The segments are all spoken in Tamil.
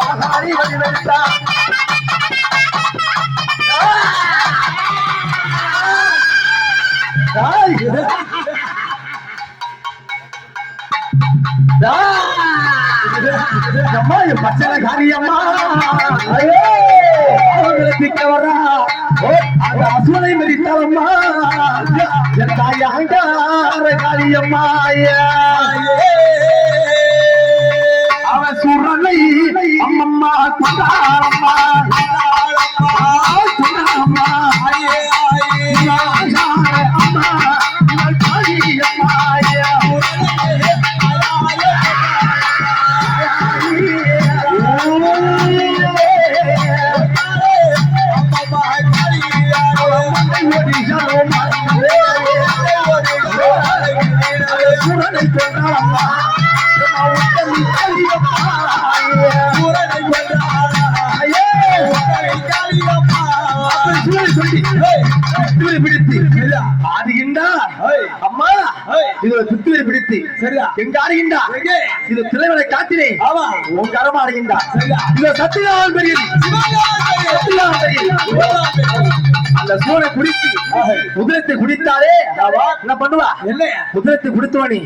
மகாரி வழிவெடுத்தா அம்மா என் பச்சனை காரியம்மா அவங்களுக்கு வரா அசுவனை மதித்தாலம்மா என் தாய் அகங்கார காரியம்மா அவன் சுரனை அம்மம்மா குண்டாரம்மா குண்டாரம்மா அம்மா காரியம்மா சுரனை கொண்டாரம்மா பிடித்து எங்க ஆடுகின்றா இது திரைவனை காத்திரே உன் கரமா ஆடுகின்றா சத்தியநாதன் பெரிய அந்த சூழலை குடித்து குதிரத்தை குடித்தாலே என்ன பண்ணுவா என்ன குதிரத்தை குடித்தவனி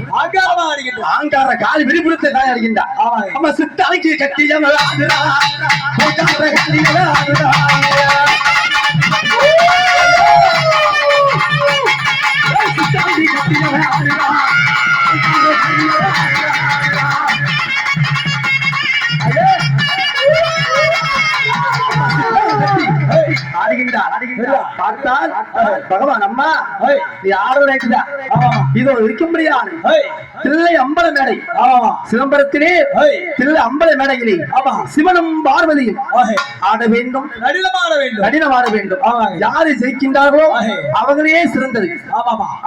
ஆங்கார காலி விரிபுறத்தை தாய் அறிகின்றா நம்ம சித்தாங்கி கட்டிய சித்தாங்கி கட்டிய பார்த்தால் பகவான் அம்மா நீ ஆடுறதா இதோ இருக்க முடியாது தில்லை அம்பல மேடை சிதம்பரத்திலே தில்லை அம்பல மேடையிலே சிவனும் பார்வதியும் ஆட வேண்டும் கடினமாட வேண்டும் யாரு ஜெயிக்கின்றார்களோ அவங்களே சிறந்தது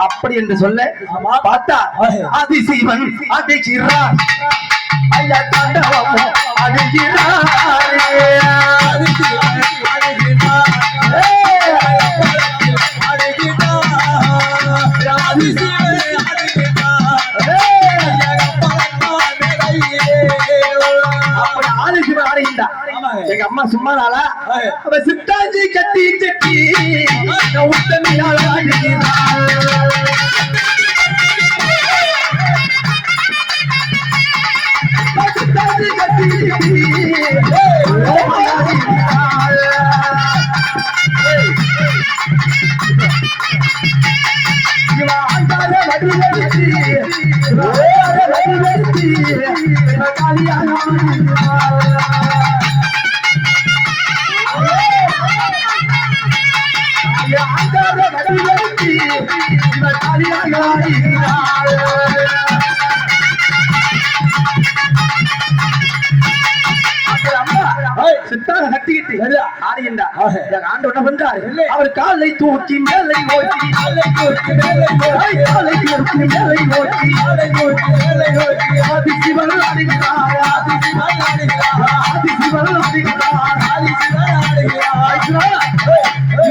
அப்படி என்று சொல்ல பார்த்தா அதிசிவன் அதிகிறார் ஐயா தாண்டவம் அதிகிறார் எங்க அம்மா சும்மா நாளா அவ சித்தாஞ்சி கட்டி கட்டி உத்தமையால சித்தாஞ்சி கட்டி அவர் காலை தூக்கி மேலை ஓட்டி ஆதிசிவன் அடிக்கிறார்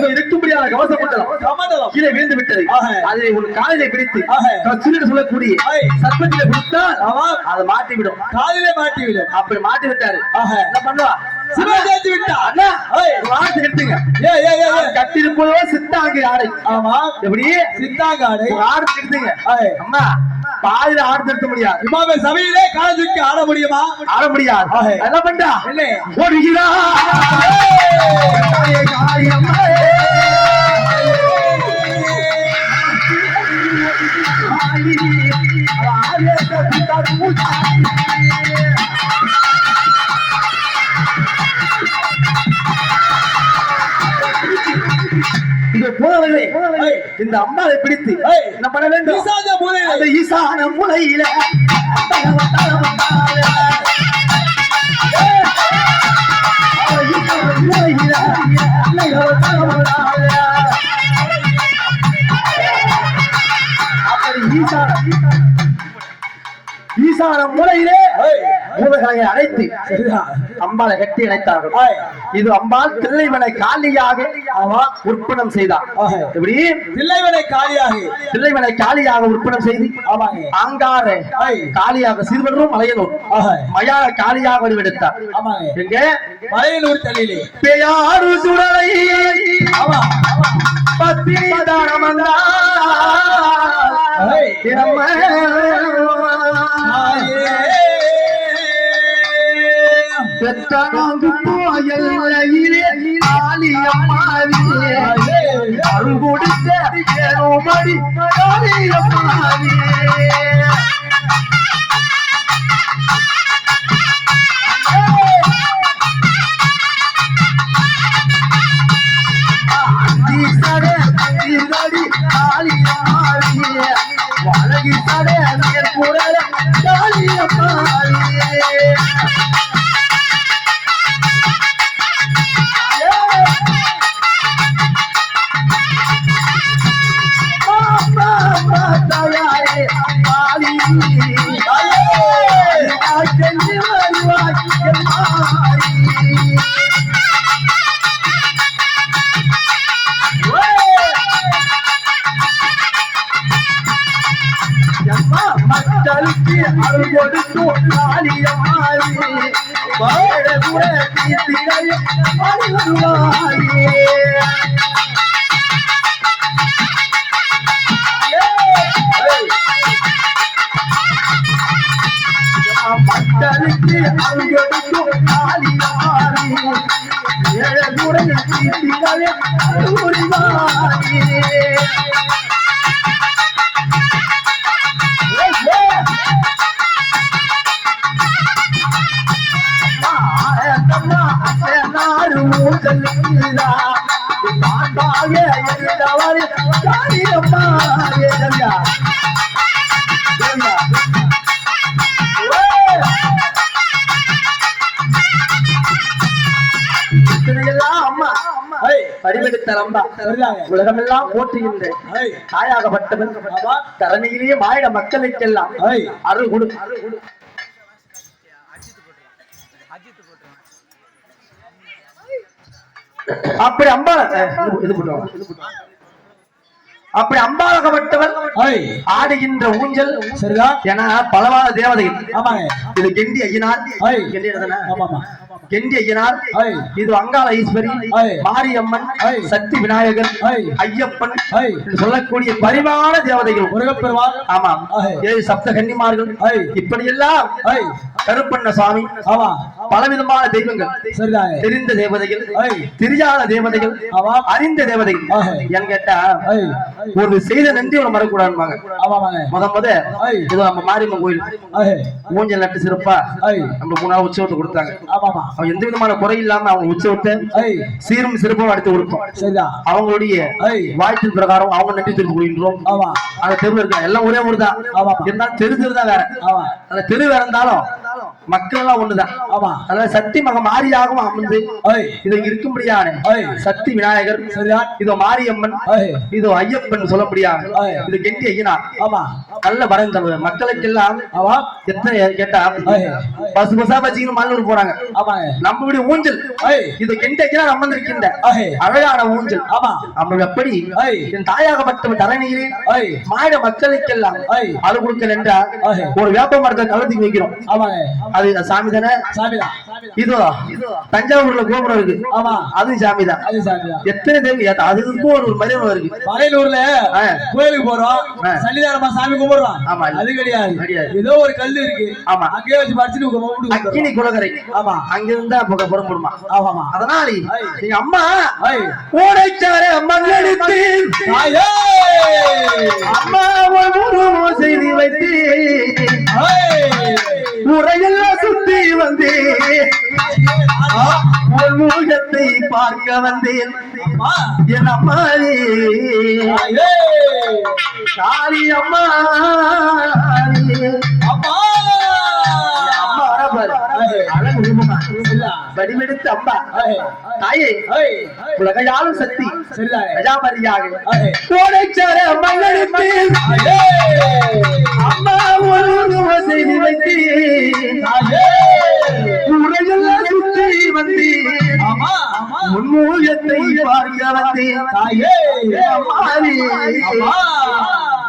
இருக்கும்படியான கவசப்பட்டலாம் கீழே வீழ்ந்து விட்டது அதை ஒரு காலிலே பிடித்து சொல்லக்கூடிய சர்ப்பத்திலே பிடித்தால் அதை மாட்டிவிடும் காலிலே மாட்டிவிடும் அப்படி மாட்டி விட்டாரு என்ன பண்ணுவா சிவஜெயித்து விட்டா அண்ணா வார்த்தை எடுத்துங்க கட்டிருப்பதோ சித்தாங்க ஆடை ஆமா எப்படி சித்தாங்க ஆடை ஆடு எடுத்துங்க அம்மா பாதியில ஆடு நிறுத்த முடியாது இமாமே சபையிலே காலத்துக்கு ஆட முடியுமா ஆட முடியாது என்ன பண்ணா ஓடுகிறா இந்த அம்மாவை பிடித்து என்ன பண்ண வேண்டும் ஈசான மூலையில ஈசான மூலையிலே பூதகலையை அழைத்து அம்பாளை கட்டி அணைத்தார்கள். இது அம்பாள் தில்லைவனை காலியாக உற்பனம் செய்தார். எப்படி தில்லைவனை காலியாக உற்பனம் செய்து அங்கார காலியாக சிறுவனும் மலையனூர் மயான காலியாக வடிவெடுத்தார். எங்க மலையனூர் தள்ளிலே பெயாறு சுடலை பத்தினி தானமந்தா பெத்தாங்கு போயல்லையிலே ஆலியம்மாவியே அருள் கொடுத்த ஏரோமடி ஆலியம்மாவியே வழங்கி சடை குரல் காளியம்மாவியே மக்களுக்கு அருள் கொடுத்து காளியம்மாவியே வாழ கூட தீர்த்திடையே வருவாயே மக்களுக்கு அருள் கொடுத்து காளியம்மாவியே ஏழ கூட தீர்த்திடையே வருவாயே உலகமெல்லாம் போற்றுகின்ற தாயாகப்பட்டவன் தரணியிலேயே மாயிட மக்களுக்கெல்லாம் அருள் கொடு. அப்படி அம்பாளாகப்பட்டவர் ஆடுகின்ற ஊஞ்சல் சரிதான் என பலவான தேவதைகள். இது கெண்டி ஐயனார், கெண்டி ஐயனார், இது அங்காள ஈஸ்வரி, மாரியம்மன், சக்தி விநாயகர், ஐயப்பன் சொல்லக்கூடிய பரிவான தேவதைகள். முருகப்பெருமாள், ஆமாம், 7 சப்த கன்னிமார்கள், இப்படியெல்லாம் கருப்பண்ண சுவாமி, பலவிதமான தெய்வங்கள், தெரிந்த தேவதைகள், தெரியாத தேவதைகள், அறிந்த தேவதைகள். ஏன்னு கேட்டா ஒரு செய்த நன்றி ஒண்ணு மறக்கூடாதுவாங்க. முத இது நம்ம மாரியம்மன் கோயில் ஊஞ்சல் நட்டு சிறப்பா நம்ம 3 நாள் உற்சவத்தை கொடுத்தாங்க. அவன் எந்த விதமான குறை இல்லாம அவங்க உற்சவத்தை சீரும் சிறப்பும் அடுத்து கொடுப்போம். அவங்களுடைய வாழ்த்தின் பிரகாரம் அவங்க நன்றி தெரிந்து கொள்கின்றோம். அந்த தெருவில் இருக்க எல்லாம் ஒரே ஊர் தான் இருந்தாலும் தெருதான் வேற. அந்த தெரு வேற இருந்தாலும் மக்கள் எல்லாம் ஒண்ணுதான். அதனால சக்தி மக மாரியாகவும் அமர்ந்து இது இருக்கும்படியான சக்தி விநாயகர், இது மாரியம்மன், இது ஐயப்பன் சொல்ல முடியாது. இது கெண்டி ஐயனார். நல்ல வரம் மக்களுக்கெல்லாம் எத்தனை கேட்டா பசு பசா பச்சின்னு மல்லூர் போறாங்க. நம்ம வீடு ஊஞ்சல் இது கெண்டி ஐயனார் அமர்ந்திருக்கின்ற அழகான ஊஞ்சல். நம்ம எப்படி என் தாயாகப்பட்ட தரணியிலே மாட மக்களுக்கெல்லாம் அது கொடுக்க என்றால் ஒரு வேப்ப மரத்தை கலத்தி வைக்கிறோம். அது சாமி தானே? இது தஞ்சாவூர்ல கோபுரம் இருக்கு, அது சாமிதான். எத்தனை தேவி அதுக்கும் ஒரு மரியாதை இருக்கு. மலையனூர்ல கோயிலுக்கு போறோம், சன்னிதானமா சாமி கும்பிடுறோம். அது கிடையாது, ஏதோ ஒரு கல்லு இருக்கு, அங்கே வச்சு படிச்சுட்டு அக்கினி குலகரை. அங்க இருந்தா புறப்படுமா. அதனால எங்க அம்மா ஓடைச்சாரே மங்கெடுத்து அம்மா செய்தி வைத்து உரையெல்லாம் சுத்தி வந்தேன், முகத்தை பார்க்க வந்தேன். என் அம்மாவே காளி அம்மா வடிவெடுத்து அம்மா தாயே உலகையாளும் சக்தி பிரஜாபதியாக அம்மா ஒரு செய்தி வைத்து உரையெல்லாம் சுற்றி வந்து முன்மூகத்தை பார்க்க வந்தேன்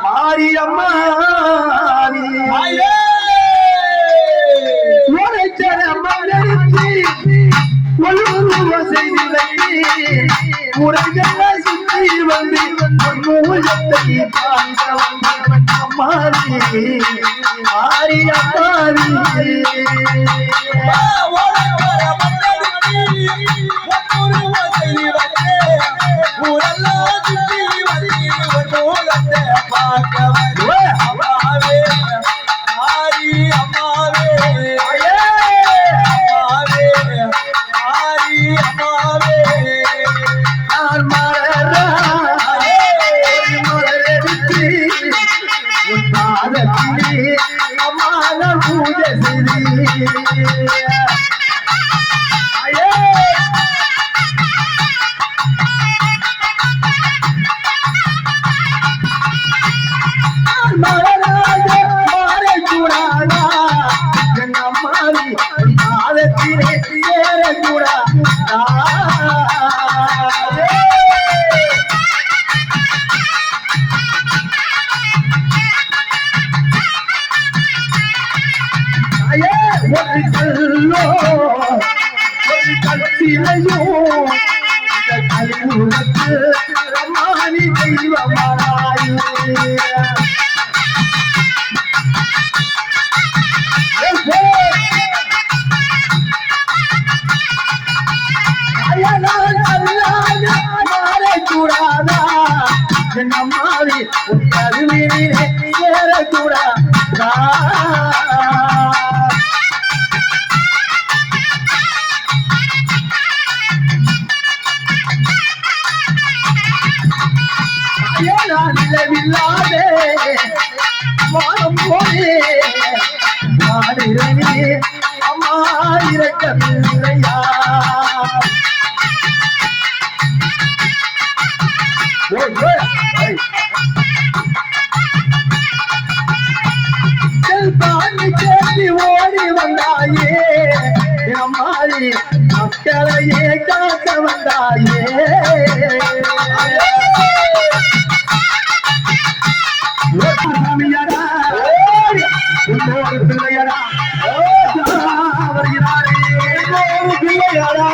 மாறி அம்மா செய்தி வைத்து உரையெல்லாம் சுற்றி வந்து முன்மூகத்தை பார்க்க வந்தேன் மாறி அம்மா இறக்கவில்லையா ஓடி வந்தாயே அம்மாரி மக்களையே காக்க வந்தாயே பிள்ளையடா வருகிறாரே பிள்ளையடா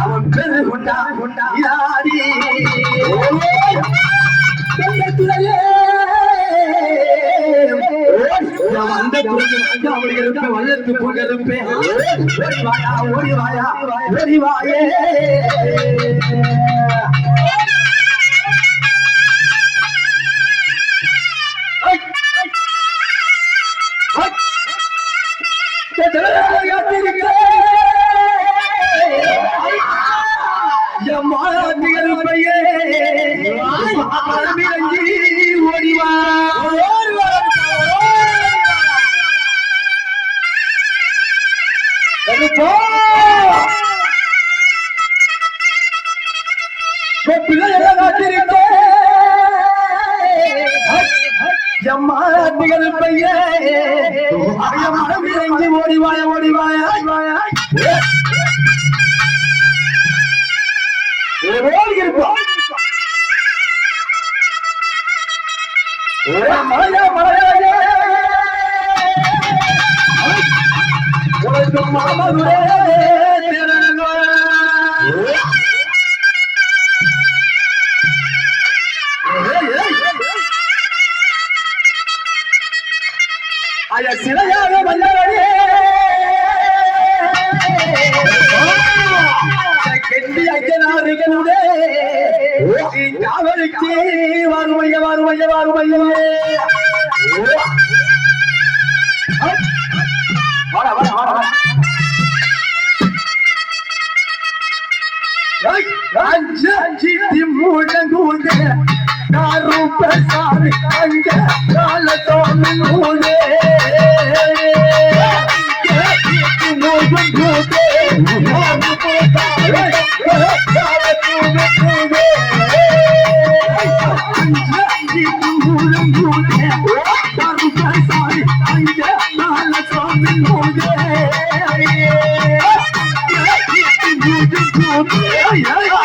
அவன் பெரு கொண்டா வல்லத்து புகழுப்பேன் ஓடி வாயா ஓடி வாயே பிள்ளைகளை காத்திருக்க எம்மாட்டிகள் பையே மனம் இறங்கி ஓடிவாய ஓடிவாய இருப்போம் மழையா மழையா உனக்கு மாமதுரே ஐயா சிலையாக வந்தவரே கெட்டி ஐயனாருகளே அவருக்கு வருமைய வருமைய வருமைய வாட வாட வாட அஞ்சு முழங்குதே நாரூபசாமி அங்க காலத்தோனுதே முழங்குதே அஞ்சு முழங்குதே நாரூபசாமி அங்க காலத்தோனுதே Hey!